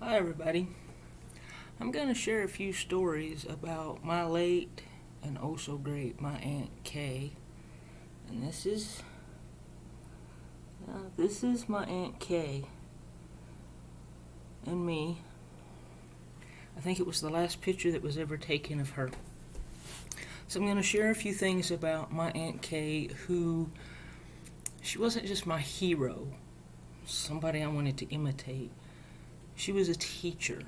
Hi, everybody. I'm going to share a few stories about my late and oh so great my Aunt Kay. And this is my Aunt Kay and me. I think it was the last picture that was ever taken of her. So I'm going to share a few things about my Aunt Kay, who she wasn't just my hero, somebody I wanted to imitate. She was a teacher.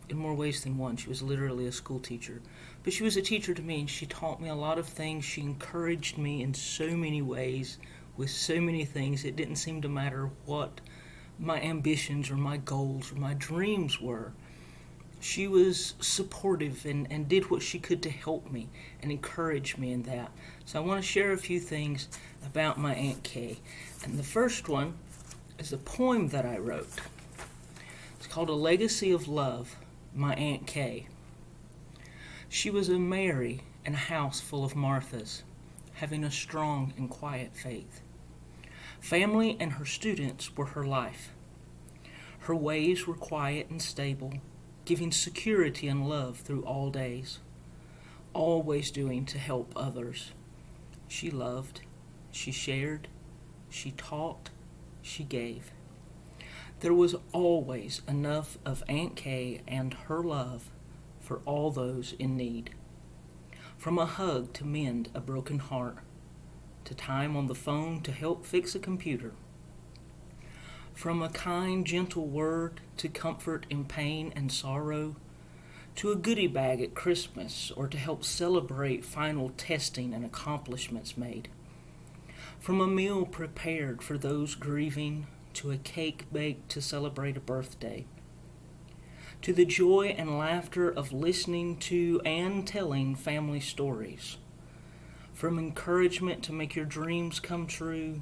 In more ways than one. She was literally a school teacher. But she was a teacher to me, and she taught me a lot of things. She encouraged me in so many ways, with so many things. It didn't seem to matter what my ambitions or my goals or my dreams were. She was supportive and did what she could to help me and encourage me in that. So I want to share a few things about my Aunt Kay. And the first one is a poem that I wrote. It's called A Legacy of Love, My Aunt Kay. She was a Mary in a house full of Marthas, having a strong and quiet faith. Family and her students were her life. Her ways were quiet and stable, giving security and love through all days, always doing to help others. She loved, she shared, she taught, she gave. There was always enough of Aunt Kay and her love for all those in need. From a hug to mend a broken heart, to time on the phone to help fix a computer. From a kind, gentle word to comfort in pain and sorrow, to a goodie bag at Christmas or to help celebrate final testing and accomplishments made. From a meal prepared for those grieving to a cake baked to celebrate a birthday, to the joy and laughter of listening to and telling family stories, from encouragement to make your dreams come true,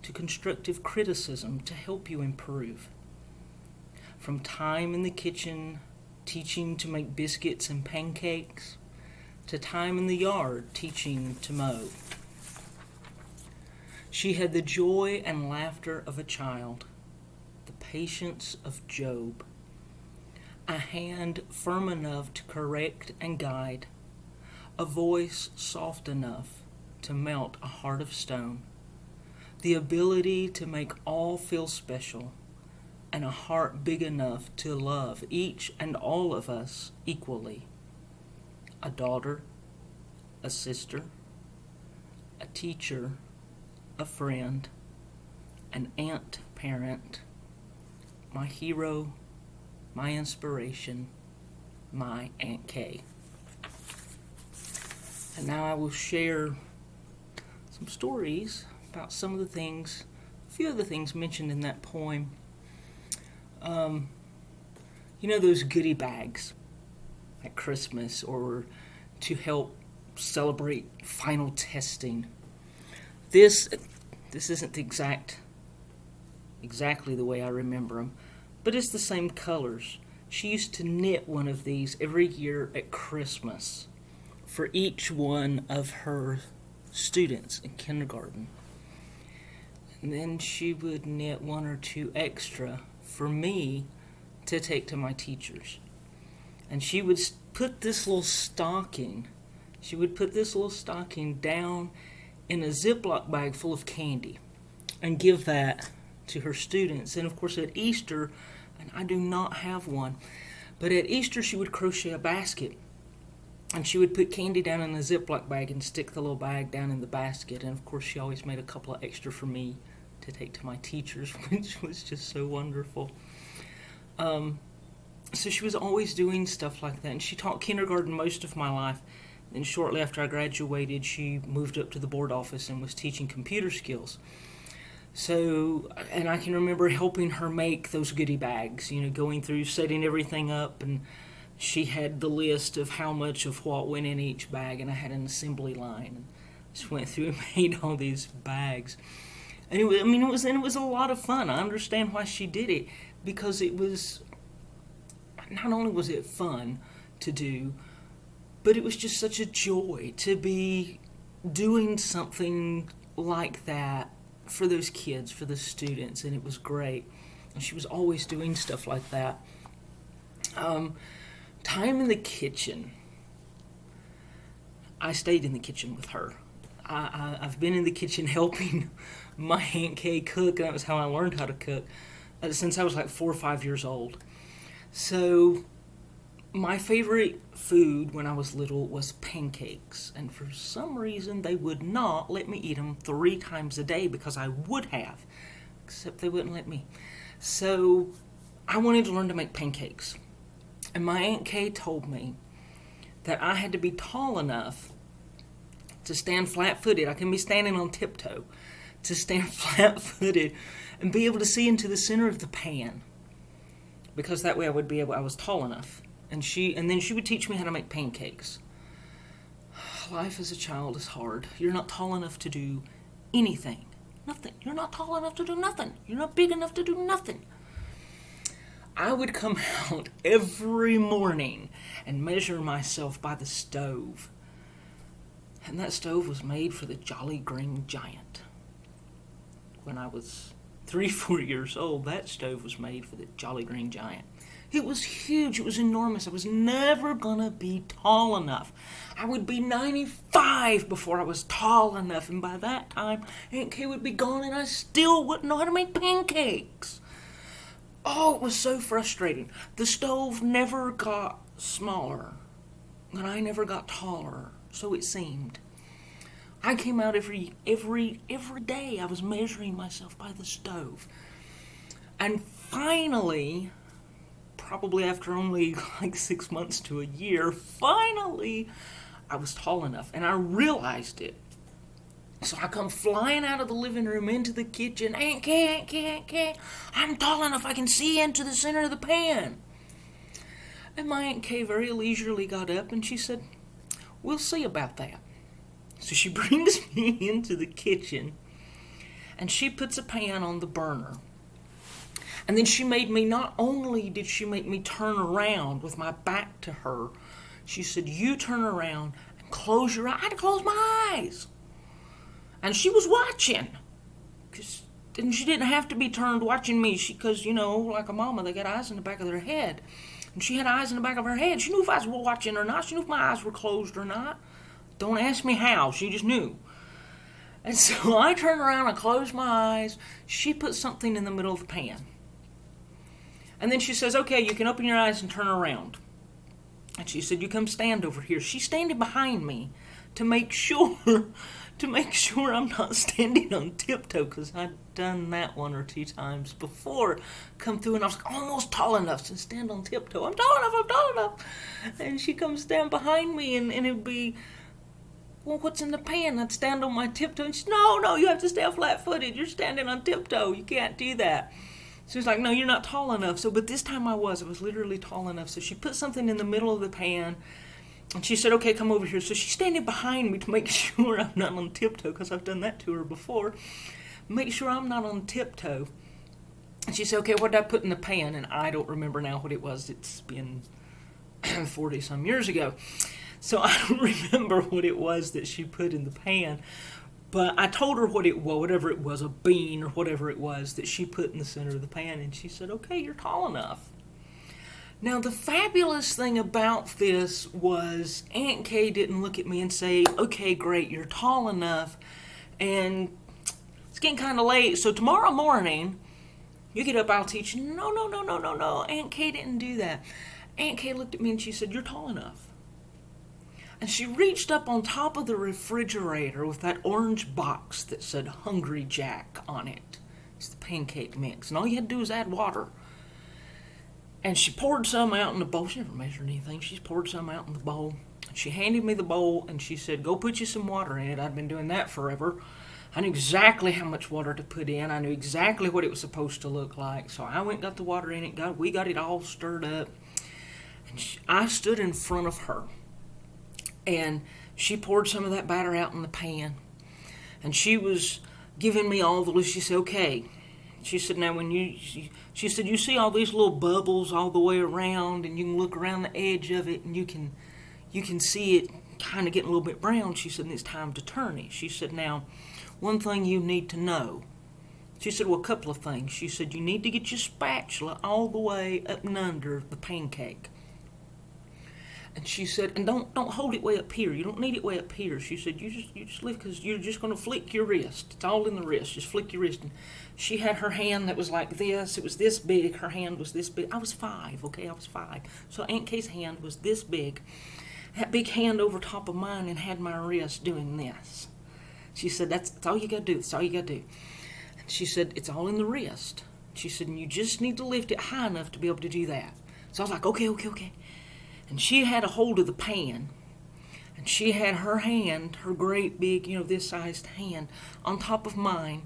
to constructive criticism to help you improve, from time in the kitchen teaching to make biscuits and pancakes, to time in the yard teaching to mow. She had the joy and laughter of a child, the patience of Job, a hand firm enough to correct and guide, a voice soft enough to melt a heart of stone, the ability to make all feel special, and a heart big enough to love each and all of us equally. A daughter, a sister, a teacher, a friend, an aunt parent, my hero, my inspiration, my Aunt Kay. And now I will share some stories about some of the things, a few of the things mentioned in that poem. Those goodie bags at Christmas or to help celebrate final testing. This isn't exactly the way I remember them, but it's the same colors. She used to knit one of these every year at Christmas for each one of her students in kindergarten. And then she would knit one or two extra for me to take to my teachers. And she would put this little stocking down in a Ziploc bag full of candy and give that to her students. And of course at Easter, and I do not have one, but at Easter she would crochet a basket and she would put candy down in a Ziploc bag and stick the little bag down in the basket. And of course she always made a couple of extra for me to take to my teachers, which was just so wonderful. So she was always doing stuff like that, and she taught kindergarten most of my life. And shortly after I graduated, she moved up to the board office and was teaching computer skills. So, and I can remember helping her make those goodie bags, going through, setting everything up, and she had the list of how much of what went in each bag, and I had an assembly line. And just went through and made all these bags. And it was a lot of fun. I understand why she did it, because it was, not only was it fun to do, but it was just such a joy to be doing something like that for those kids, for the students, and it was great. She was always doing stuff like that. Time in the kitchen. I stayed in the kitchen with her. I've been in the kitchen helping my Aunt Kay cook, and that was how I learned how to cook since I was like 4 or 5 years old. So my favorite food when I was little was pancakes, and for some reason they would not let me eat them 3 times a day because I would have, except they wouldn't let me. So I wanted to learn to make pancakes, and my Aunt Kay told me that I had to be tall enough to stand flat-footed. I can be standing on tiptoe to stand flat-footed and be able to see into the center of the pan, because that way I was tall enough. And then she would teach me how to make pancakes. Life as a child is hard. You're not tall enough to do anything. Nothing. You're not tall enough to do nothing. You're not big enough to do nothing. I would come out every morning and measure myself by the stove. And that stove was made for the Jolly Green Giant. When I was 3, 4 years old, that stove was made for the Jolly Green Giant. It was huge. It was enormous. I was never going to be tall enough. I would be 95 before I was tall enough. And by that time, Aunt Kay would be gone and I still wouldn't know how to make pancakes. Oh, it was so frustrating. The stove never got smaller, and I never got taller, so it seemed. I came out every day. I was measuring myself by the stove. And finally, probably after only like 6 months to a year, finally I was tall enough, and I realized it. So I come flying out of the living room into the kitchen. Aunt Kay, I'm tall enough I can see into the center of the pan. And my Aunt Kay very leisurely got up and she said, we'll see about that. So she brings me into the kitchen and she puts a pan on the burner. And then she made me, not only did she make me turn around with my back to her, she said, you turn around and close your eyes. I had to close my eyes. And she was watching. And she didn't have to be turned watching me. Because, like a mama, they got eyes in the back of their head. And she had eyes in the back of her head. She knew if I was watching or not. She knew if my eyes were closed or not. Don't ask me how. She just knew. And so I turned around and closed my eyes. She put something in the middle of the pan. And then she says, okay, you can open your eyes and turn around. And she said, you come stand over here. She's standing behind me to make sure I'm not standing on tiptoe, because I'd done that 1 or 2 times before. Come through and I was almost tall enough to stand on tiptoe. I'm tall enough. And she comes down behind me and it'd be, well, what's in the pan? I'd stand on my tiptoe and she's, no, you have to stand flat-footed. You're standing on tiptoe. You can't do that. She was like, no, you're not tall enough. So, but this time I was literally tall enough. So she put something in the middle of the pan. And she said, okay, come over here. So she's standing behind me to make sure I'm not on tiptoe, because I've done that to her before. Make sure I'm not on tiptoe. And she said, okay, what did I put in the pan? And I don't remember now what it was. It's been 40-some years ago. So I don't remember what it was that she put in the pan. But I told her what it was, whatever it was, a bean or whatever it was that she put in the center of the pan. And she said, okay, you're tall enough. Now, the fabulous thing about this was Aunt Kay didn't look at me and say, okay, great, you're tall enough, and it's getting kind of late, so tomorrow morning, you get up, I'll teach you. No. Aunt Kay didn't do that. Aunt Kay looked at me and she said, you're tall enough. And she reached up on top of the refrigerator with that orange box that said Hungry Jack on it. It's the pancake mix, and all you had to do was add water. And she poured some out in the bowl. She never measured anything. She poured some out in the bowl. She handed me the bowl and she said, go put you some water in it. I'd been doing that forever. I knew exactly how much water to put in. I knew exactly what it was supposed to look like. So I went and got the water in it. We got it all stirred up. And I stood in front of her. And she poured some of that batter out in the pan. And she was giving me all the list. She said, okay. She said, now she said, you see all these little bubbles all the way around, and you can look around the edge of it, and you can see it kind of getting a little bit brown. She said, and it's time to turn it. She said, now, one thing you need to know She said, well, a couple of things. She said, you need to get your spatula all the way up and under the pancake. And she said, and don't hold it way up here. You don't need it way up here. She said, you just lift, because you're just going to flick your wrist. It's all in the wrist. Just flick your wrist. And she had her hand that was like this. It was this big. Her hand was this big. I was 5, okay? I was 5. So Aunt Kay's hand was this big. That big hand over top of mine and had my wrist doing this. She said, that's all you got to do. That's all you got to do. And she said, it's all in the wrist. She said, and you just need to lift it high enough to be able to do that. So I was like, okay. And she had a hold of the pan, and she had her hand, her great big, this sized hand, on top of mine,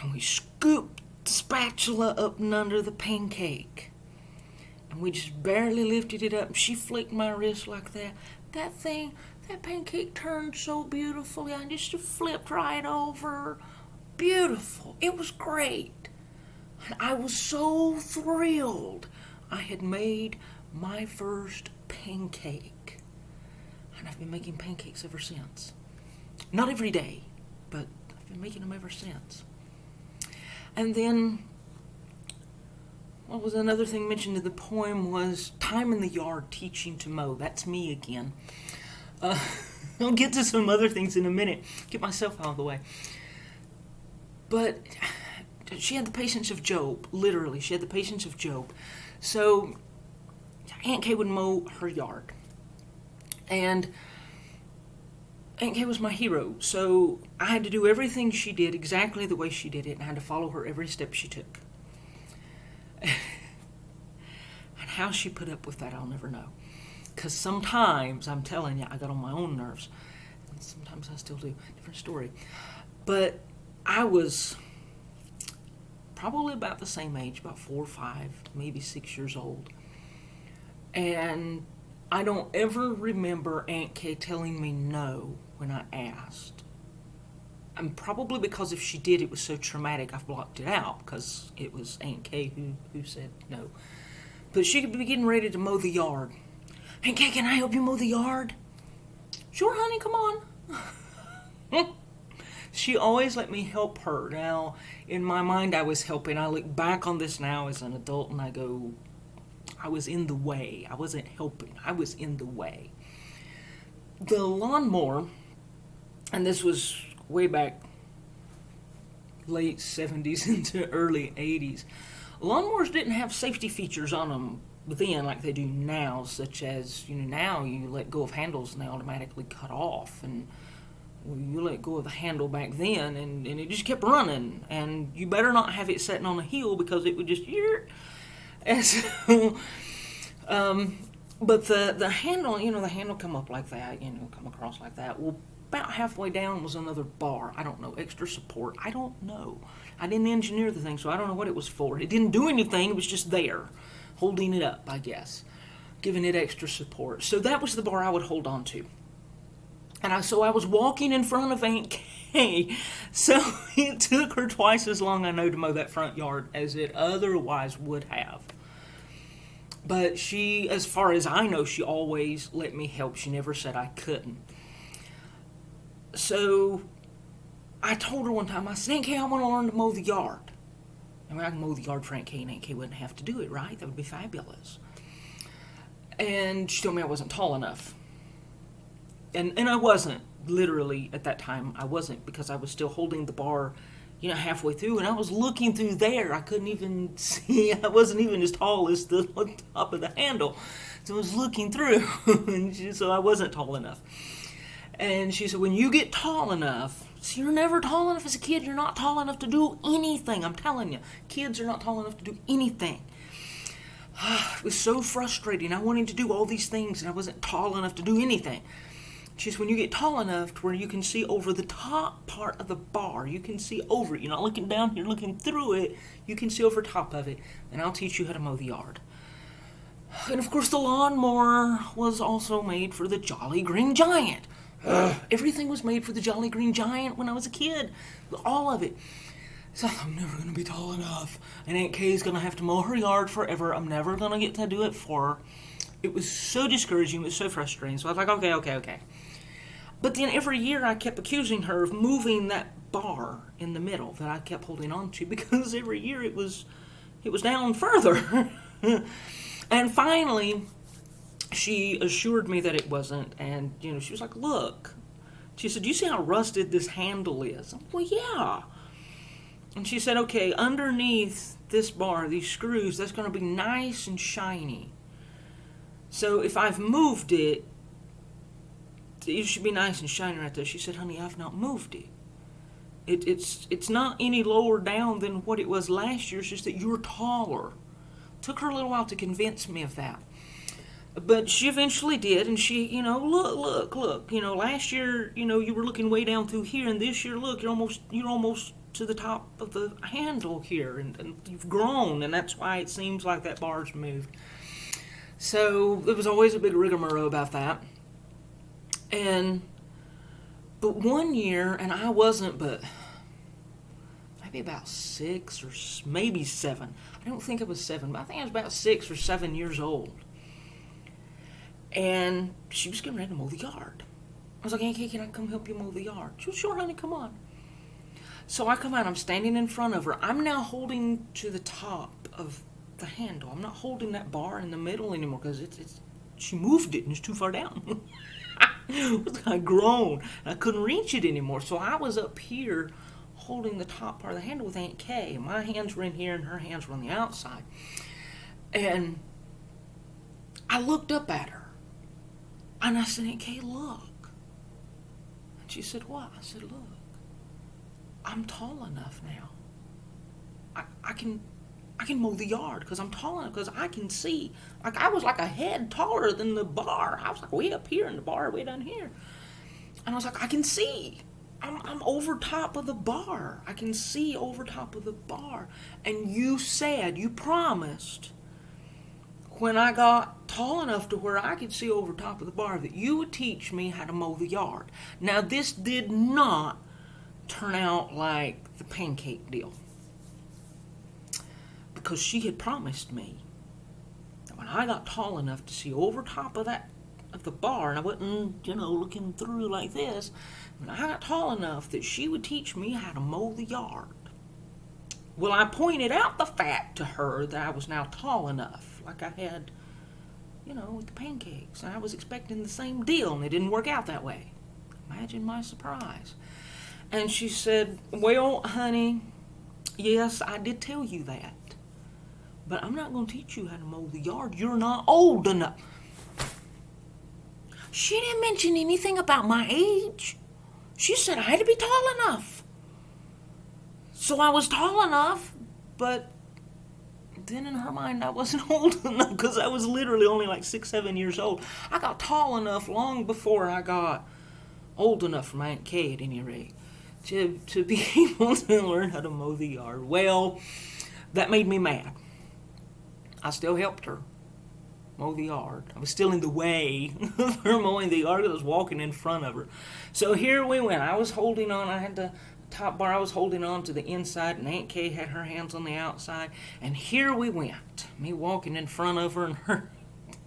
and we scooped the spatula up and under the pancake, and we just barely lifted it up, and she flicked my wrist like that. That pancake turned so beautifully, I just flipped right over. Beautiful. It was great. And I was so thrilled. I had made my first pancake, and I've been making pancakes ever since. Not every day, but I've been making them ever since. And then, what was another thing mentioned in the poem was time in the yard teaching to mow. That's me again. I'll get to some other things in a minute. Get myself out of the way. But she had the patience of Job. Literally, she had the patience of Job. So Aunt Kay would mow her yard. And Aunt Kay was my hero. So I had to do everything she did exactly the way she did it, and I had to follow her every step she took. And how she put up with that, I'll never know. Because sometimes, I'm telling you, I got on my own nerves. And sometimes I still do. Different story. But I was probably about the same age, about 4 or 5, maybe 6 years old. And I don't ever remember Aunt Kay telling me no when I asked. And probably because if she did, it was so traumatic, I've blocked it out, because it was Aunt Kay who said no. But she could be getting ready to mow the yard. Aunt Kay, can I help you mow the yard? Sure, honey, come on. She always let me help her. Now, in my mind, I was helping. I look back on this now as an adult and I go, I was in the way. I wasn't helping. I was in the way. The lawnmower, and this was way back late 70s into early 80s, lawnmowers didn't have safety features on them then like they do now, such as, now you let go of handles and they automatically cut off, and you let go of the handle back then and it just kept running, and you better not have it sitting on a hill because it would just and so but the handle, the handle come up like that, come across like that. Well, about halfway down was another bar. I don't know, extra support. I don't know. I didn't engineer the thing, so I don't know what it was for. It didn't do anything. It was just there, holding it up, I guess, giving it extra support. So that was the bar I would hold on to. And so I was walking in front of Aunt Kay, so it took her twice as long, I know, to mow that front yard as it otherwise would have. But she, as far as I know, she always let me help. She never said I couldn't. So I told her one time, I said, Aunt Kay, I want to learn to mow the yard. I mean, I can mow the yard for Aunt Kay, and Aunt Kay wouldn't have to do it, right? That would be fabulous. And she told me I wasn't tall enough. And I wasn't, literally, at that time, I wasn't, because I was still holding the bar, halfway through, and I was looking through there. I couldn't even see, I wasn't even as tall as the top of the handle. So I was looking through, and so I wasn't tall enough. And she said, when you get tall enough, so you're never tall enough as a kid, you're not tall enough to do anything. I'm telling you, kids are not tall enough to do anything. It was so frustrating. I wanted to do all these things, and I wasn't tall enough to do anything. She said, when you get tall enough to where you can see over the top part of the bar, you can see over it. You're not looking down, you're looking through it. You can see over top of it, and I'll teach you how to mow the yard. And of course, the lawnmower was also made for the Jolly Green Giant. Everything was made for the Jolly Green Giant when I was a kid. All of it. So I'm never going to be tall enough. And Aunt Kay's going to have to mow her yard forever. I'm never going to get to do it for her. It was so discouraging. It was so frustrating. So I was like, okay. But then every year I kept accusing her of moving that bar in the middle that I kept holding on to because every year it was down further. And finally, she assured me that it wasn't, and she was like, "Look," she said, "Do you see how rusted this handle is?" I'm like, "Well, yeah." And she said, "Okay, underneath this bar, these screws, that's going to be nice and shiny. So if I've moved it, it should be nice and shiny right there." She said, "Honey, I've not moved it. It's not any lower down than what it was last year. It's just that you're taller." Took her a little while to convince me of that. But she eventually did, and she, look, last year, you were looking way down through here, and this year, look, you're almost to the top of the handle here, and you've grown, and that's why it seems like that bar's moved. So there was always a big rigmarole about that. But one year, and I wasn't, but maybe about 6 or maybe 7. I don't think it was 7, but I think I was about 6 or 7 years old. And she was getting ready to mow the yard. I was like, "Hey, can I come help you mow the yard?" She was, "Sure, honey, come on." So I come out, I'm standing in front of her. I'm now holding to the top of the handle. I'm not holding that bar in the middle anymore because she moved it and it's too far down. I'd grown and I couldn't reach it anymore. So I was up here holding the top part of the handle with Aunt Kay. My hands were in here and her hands were on the outside. And I looked up at her. And I said, "Aunt Kay, look." And she said, "What?" I said, "Look, I'm tall enough now. I can mow the yard because I'm tall enough, because I can see." Like, I was like a head taller than the bar. I was like way up here and the bar way down here. And I was like, I can see. I'm over top of the bar. I can see over top of the bar. And you promised, when I got tall enough to where I could see over top of the bar, that you would teach me how to mow the yard. Now, this did not turn out like the pancake deal, because she had promised me that when I got tall enough to see over top of the bar, and I wasn't, looking through like this, when I got tall enough that she would teach me how to mow the yard. Well, I pointed out the fact to her that I was now tall enough, like I had, with the pancakes. And I was expecting the same deal, and it didn't work out that way. Imagine my surprise. And she said, "Well, honey, yes, I did tell you that, but I'm not going to teach you how to mow the yard. You're not old enough." She didn't mention anything about my age. She said I had to be tall enough. So I was tall enough, but then in her mind I wasn't old enough, because I was literally only like 6, 7 years old. I got tall enough long before I got old enough for my Aunt Kay, at any rate, to be able to learn how to mow the yard. Well, that made me mad. I still helped her mow the yard. I was still in the way of her mowing the yard. I was walking in front of her. So here we went. I was holding on. I had the top bar. I was holding on to the inside, and Aunt Kay had her hands on the outside. And here we went. Me walking in front of her, and her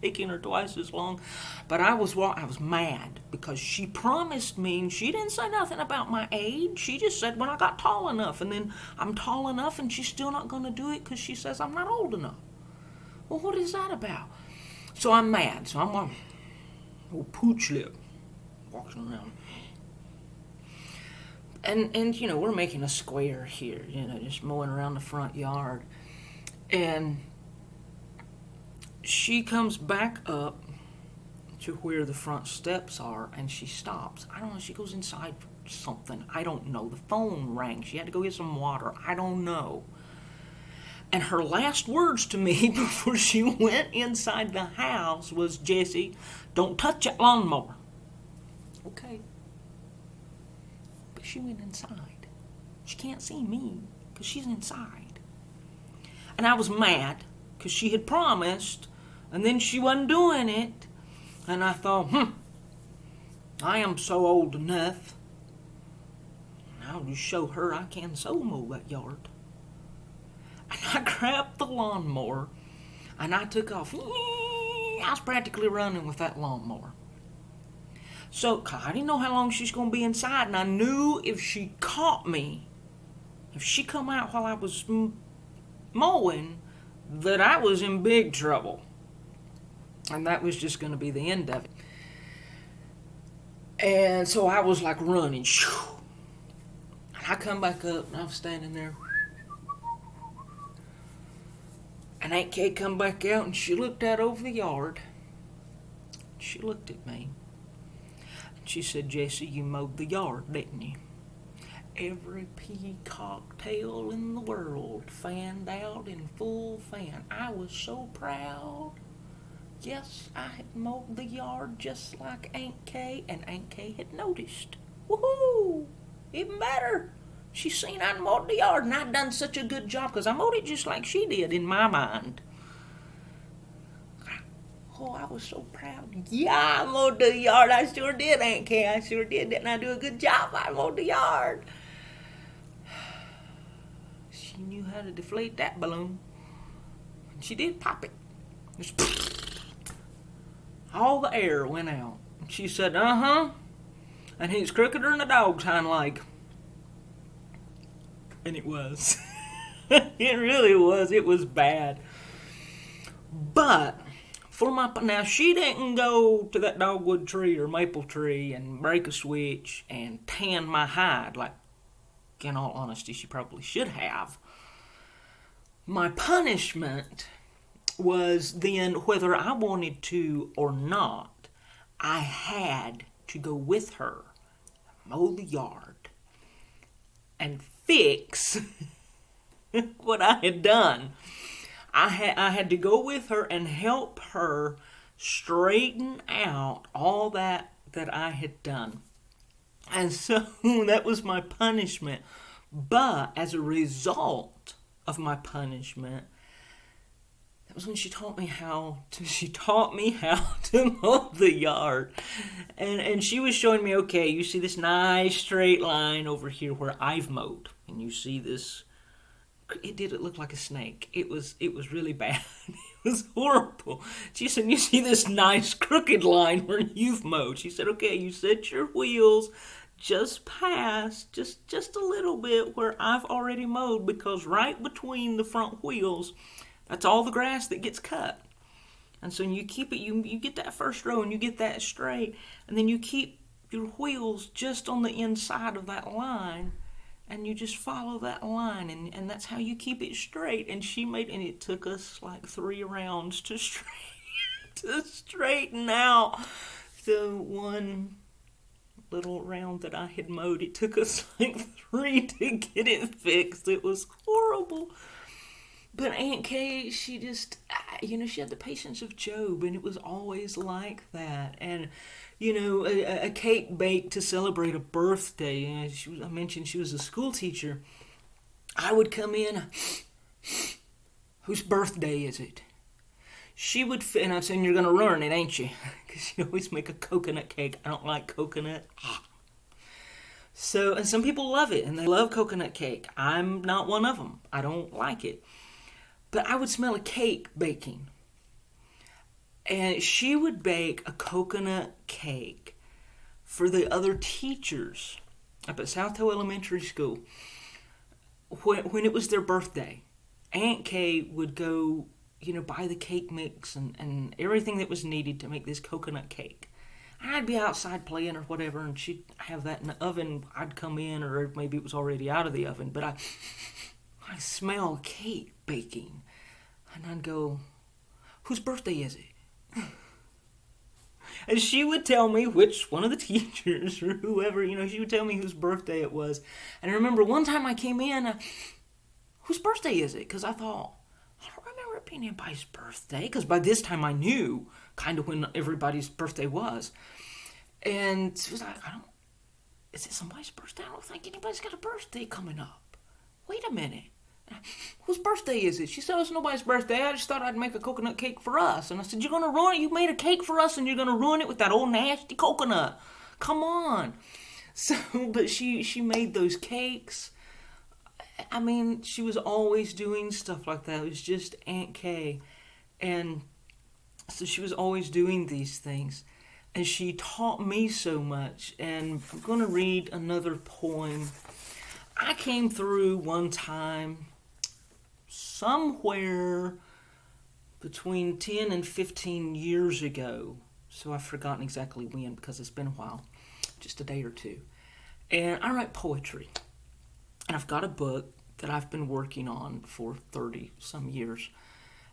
taking her twice as long. But I was mad, because she promised me, and she didn't say nothing about my age. She just said when I got tall enough, and then I'm tall enough, and she's still not going to do it because she says I'm not old enough. Well, what is that about? So I'm mad. So I'm on old pooch lip, walking around. And we're making a square here, just mowing around the front yard. And she comes back up to where the front steps are, and she stops. I don't know, she goes inside for something. I don't know. The phone rang. She had to go get some water. I don't know. And her last words to me before she went inside the house was, "Jessie, don't touch that lawnmower." Okay. But she went inside. She can't see me because she's inside. And I was mad because she had promised, and then she wasn't doing it. And I thought, I am so old enough. I'll just show her I can so mow that yard. And I grabbed the lawnmower, and I took off. I was practically running with that lawnmower. So I didn't know how long she's going to be inside, and I knew if she caught me, if she come out while I was mowing, that I was in big trouble. And that was just going to be the end of it. And so I was like running. And I come back up, and I was standing there. And Aunt Kay come back out, and she looked out over the yard. She looked at me. And she said, "Jesse, you mowed the yard, didn't you? Every peacock tail in the world fanned out in full fan. I was so proud. Yes, I had mowed the yard just like Aunt Kay, and Aunt Kay had noticed. Woohoo! Even better. She seen I'd mowed the yard, and I'd done such a good job, because I mowed it just like she did in my mind. Oh, I was so proud. Yeah, I mowed the yard. I sure did, Aunt Kay. I sure did. Didn't I do a good job? I mowed the yard. She knew how to deflate that balloon. And she did pop it. Just all the air went out. And she said, "Uh-huh. And he's crookeder than a dog's hind leg." And it was. It really was. It was bad. But now she didn't go to that dogwood tree or maple tree and break a switch and tan my hide like, in all honesty, she probably should have. My punishment was then, whether I wanted to or not, I had to go with her, mow the yard, and fix what I had done. I had to go with her and help her straighten out all that I had done. And so that was my punishment. But as a result of my punishment, that was when she taught me how to mow the yard. And she was showing me, okay, you see this nice straight line over here where I've mowed. And you see this, it look like a snake. It was really bad. It was horrible. She said, you see this nice crooked line where you've mowed. She said, okay, you set your wheels just past, just a little bit where I've already mowed, because right between the front wheels, that's all the grass that gets cut. And so you keep it, you get that first row and you get that straight, and then you keep your wheels just on the inside of that line, and you just follow that line, and that's how you keep it straight. And and it took us like 3 rounds to straighten out the one little round that I had mowed. It took us like 3 to get it fixed. It was horrible. But Aunt Kay, she just, she had the patience of Job, and it was always like that. And, a cake baked to celebrate a birthday. I mentioned she was a school teacher. I would come in, whose birthday is it? She would, and I'd say, you're going to ruin it, ain't you? Because she always make a coconut cake. I don't like coconut. So, and some people love it, and they love coconut cake. I'm not one of them. I don't like it. But I would smell a cake baking. And she would bake a coconut cake for the other teachers up at South Hill Elementary School when it was their birthday. Aunt Kay would go, buy the cake mix and everything that was needed to make this coconut cake. I'd be outside playing or whatever, and she'd have that in the oven. I'd come in, or maybe it was already out of the oven, but I smell cake baking. And I'd go, whose birthday is it? And she would tell me which one of the teachers or whoever, she would tell me whose birthday it was. And I remember one time I came in, whose birthday is it? Because I thought, I don't remember it being anybody's birthday. Because by this time I knew kind of when everybody's birthday was. And she was like, is it somebody's birthday? I don't think anybody's got a birthday coming up. Wait a minute. Whose birthday is it? She said, it's nobody's birthday. I just thought I'd make a coconut cake for us. And I said, you're going to ruin it? You made a cake for us and you're going to ruin it with that old nasty coconut. Come on. So, but she made those cakes. I mean, she was always doing stuff like that. It was just Aunt Kay. And so she was always doing these things. and she taught me so much. And I'm going to read another poem. I came through one time somewhere between 10 and 15 years ago. So I've forgotten exactly when because it's been a while, just a day or two. And I write poetry. And I've got a book that I've been working on for 30 some years.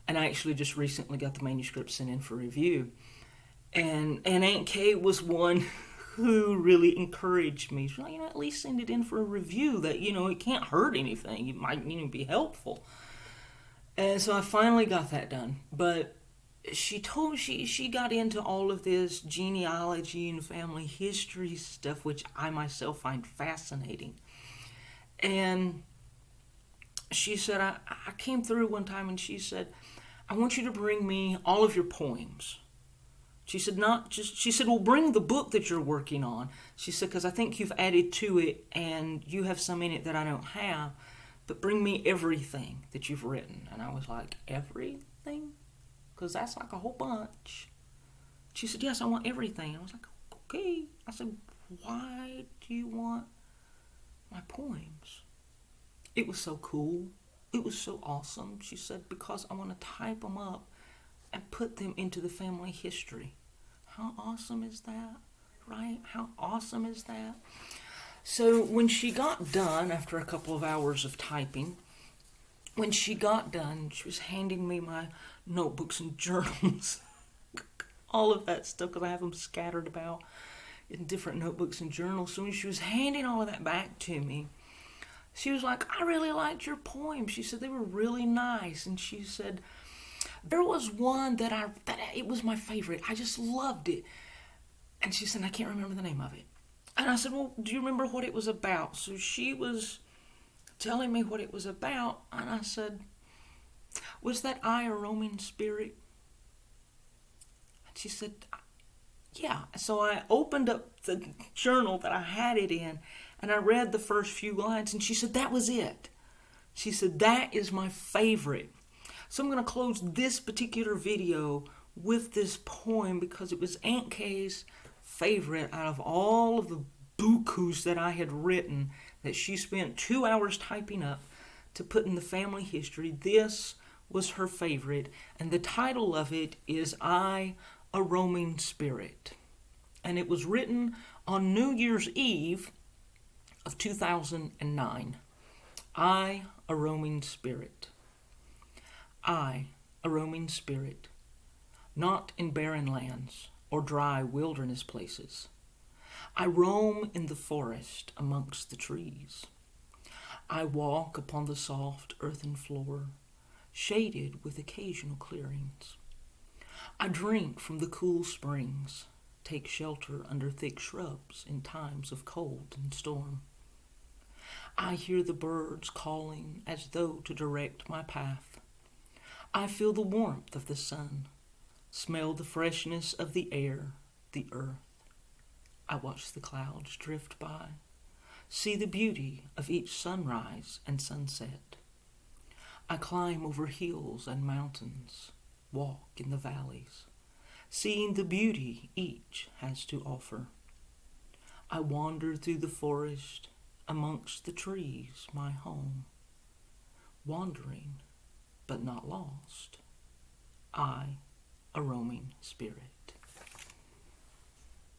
And I actually just recently got the manuscript sent in for review. And Aunt Kay was one who really encouraged me. She's like, at least send it in for a review that, it can't hurt anything. It might, be helpful. And so I finally got that done. But she got into all of this genealogy and family history stuff, which I myself find fascinating. And she said, I came through one time and she said, I want you to bring me all of your poems. She said, well, bring the book that you're working on. She said, because I think you've added to it and you have some in it that I don't have, but bring me everything that you've written. And I was like, everything? Because that's like a whole bunch. She said, yes, I want everything. I was like, okay. I said, why do you want my poems? It was so cool. It was so awesome. She said, because I want to type them up and put them into the family history. How awesome is that? Right? How awesome is that? So when she got done, after a couple of hours of typing, when she got done, she was handing me my notebooks and journals. All of that stuff, because I have them scattered about in different notebooks and journals. So when she was handing all of that back to me, she was like, I really liked your poems. She said they were really nice. And she said, there was one that it was my favorite. I just loved it. And she said, I can't remember the name of it. And I said, well, do you remember what it was about? So she was telling me what it was about. And I said, was that I a roaming spirit? And she said, yeah. So I opened up the journal that I had it in, and I read the first few lines, and she said, that was it. She said, that is my favorite. So I'm going to close this particular video with this poem because it was Aunt Kay's favorite out of all of the bukus that I had written that she spent 2 hours typing up to put in the family history. This was her favorite, and the title of it is I, a Roaming Spirit. And it was written on New Year's Eve of 2009. I, a Roaming Spirit. I, a roaming spirit, not in barren lands or dry wilderness places. I roam in the forest amongst the trees. I walk upon the soft earthen floor, shaded with occasional clearings. I drink from the cool springs, take shelter under thick shrubs in times of cold and storm. I hear the birds calling as though to direct my path. I feel the warmth of the sun, smell the freshness of the air, the earth. I watch the clouds drift by, see the beauty of each sunrise and sunset. I climb over hills and mountains, walk in the valleys, seeing the beauty each has to offer. I wander through the forest, amongst the trees, my home, wandering but not lost. I, a roaming spirit.